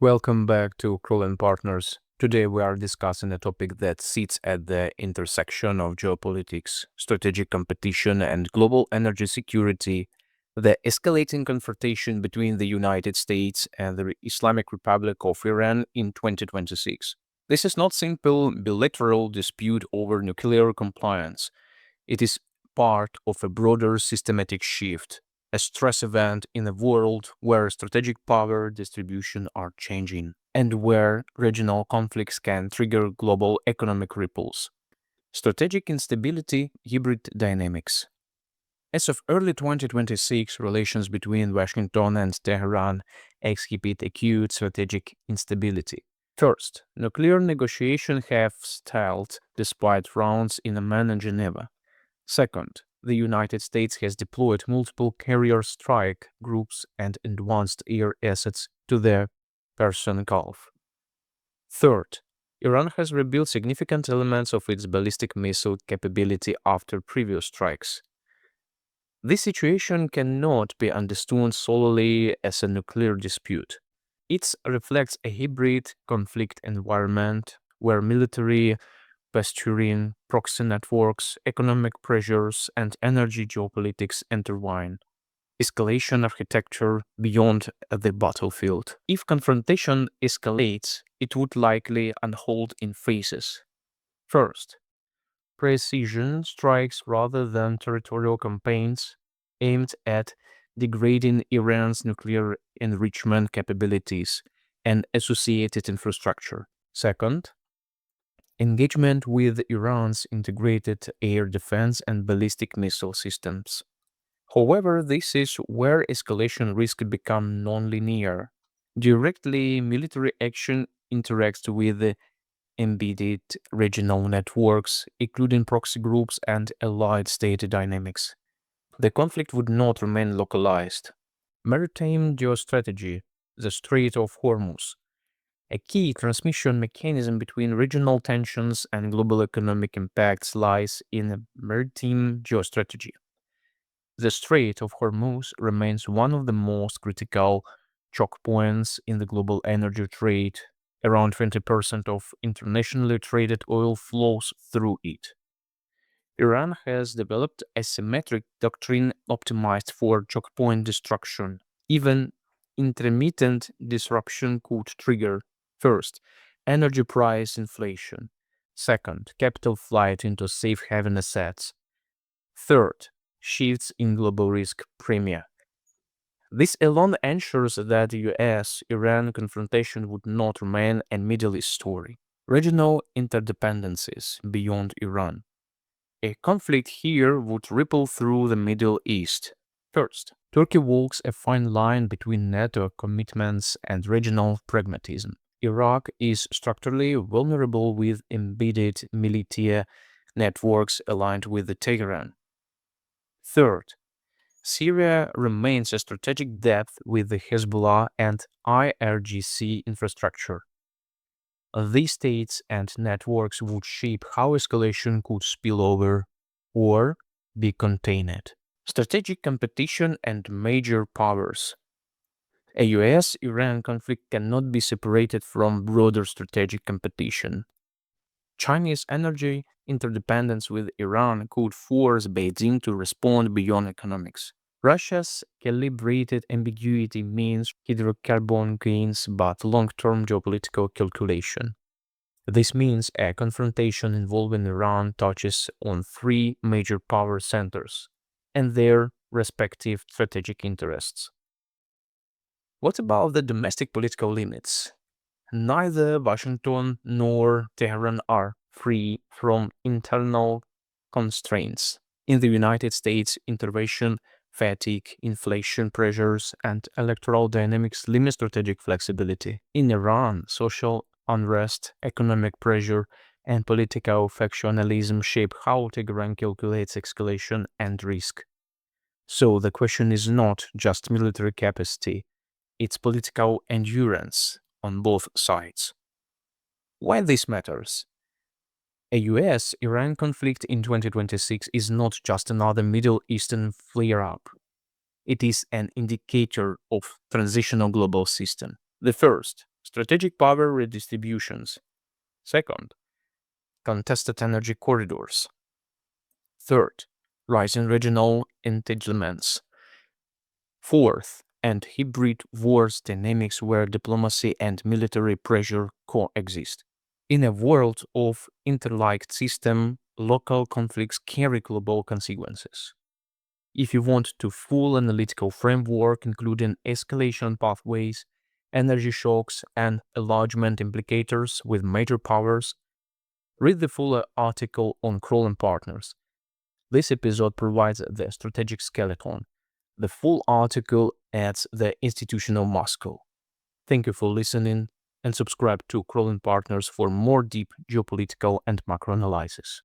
Welcome back to Krol and Partners. Today we are discussing a topic that sits at the intersection of geopolitics, strategic competition, and global energy security, the escalating confrontation between the United States and the Islamic Republic of Iran in 2026. This is not simple bilateral dispute over nuclear compliance. It is part of a broader systematic shift, a stress event in a world where strategic power distribution are changing and where regional conflicts can trigger global economic ripples. Strategic instability, hybrid dynamics. As of early 2026, relations between Washington and Tehran exhibit acute strategic instability. First, nuclear negotiations have stalled despite rounds in Amman and Geneva. Second, the United States has deployed multiple carrier strike groups and advanced air assets to the Persian Gulf. Third, Iran has rebuilt significant elements of its ballistic missile capability after previous strikes. This situation cannot be understood solely as a nuclear dispute. It reflects a hybrid conflict environment where military posturing, proxy networks, economic pressures, and energy geopolitics intertwine. Escalation architecture beyond the battlefield. If confrontation escalates, it would likely unfold in phases. First, precision strikes rather than territorial campaigns aimed at degrading Iran's nuclear enrichment capabilities and associated infrastructure. Second, engagement with Iran's integrated air defense and ballistic missile systems. However, this is where escalation risk become nonlinear. Directly, military action interacts with the embedded regional networks, including proxy groups and allied state dynamics. The conflict would not remain localized. Maritime geostrategy, the Strait of Hormuz, a key transmission mechanism between regional tensions and global economic impacts lies in maritime geostrategy. The Strait of Hormuz remains one of the most critical choke points in the global energy trade. Around 20% of internationally traded oil flows through it. Iran has developed a symmetric doctrine optimized for choke point destruction. Even intermittent disruption could trigger first, energy price inflation. Second, capital flight into safe haven assets. Third, shifts in global risk premia. This alone ensures that the US-Iran confrontation would not remain a Middle East story. Regional interdependencies beyond Iran. A conflict here would ripple through the Middle East. First, Turkey walks a fine line between NATO commitments and regional pragmatism. Iraq is structurally vulnerable with embedded military networks aligned with Tehran. Third, Syria remains a strategic depth with the Hezbollah and IRGC infrastructure. These states and networks would shape how escalation could spill over or be contained. Strategic competition and major powers. A US-Iran conflict cannot be separated from broader strategic competition. Chinese energy interdependence with Iran could force Beijing to respond beyond economics. Russia's calibrated ambiguity means hydrocarbon gains but long-term geopolitical calculation. This means a confrontation involving Iran touches on three major power centers and their respective strategic interests. What about the domestic political limits? Neither Washington nor Tehran are free from internal constraints. In the United States, intervention fatigue, inflation pressures, and electoral dynamics limit strategic flexibility. In Iran, social unrest, economic pressure, and political factionalism shape how Tehran calculates escalation and risk. So the question is not just military capacity, it's political endurance on both sides. Why this matters? A US-Iran conflict in 2026 is not just another Middle Eastern flare-up. It is an indicator of transitional global system. The first, strategic power redistributions. Second, contested energy corridors. Third, rising regional entanglements. Fourth, and hybrid wars dynamics where diplomacy and military pressure coexist. In a world of interlinked system, local conflicts carry global consequences. If you want to full analytical framework including escalation pathways, energy shocks, and enlargement implicators with major powers, read the full article on Krol and Partners. This episode provides the strategic skeleton. The full article adds the institutional muscle. Thank you for listening and subscribe to Krol and Partners for more deep geopolitical and macro analysis.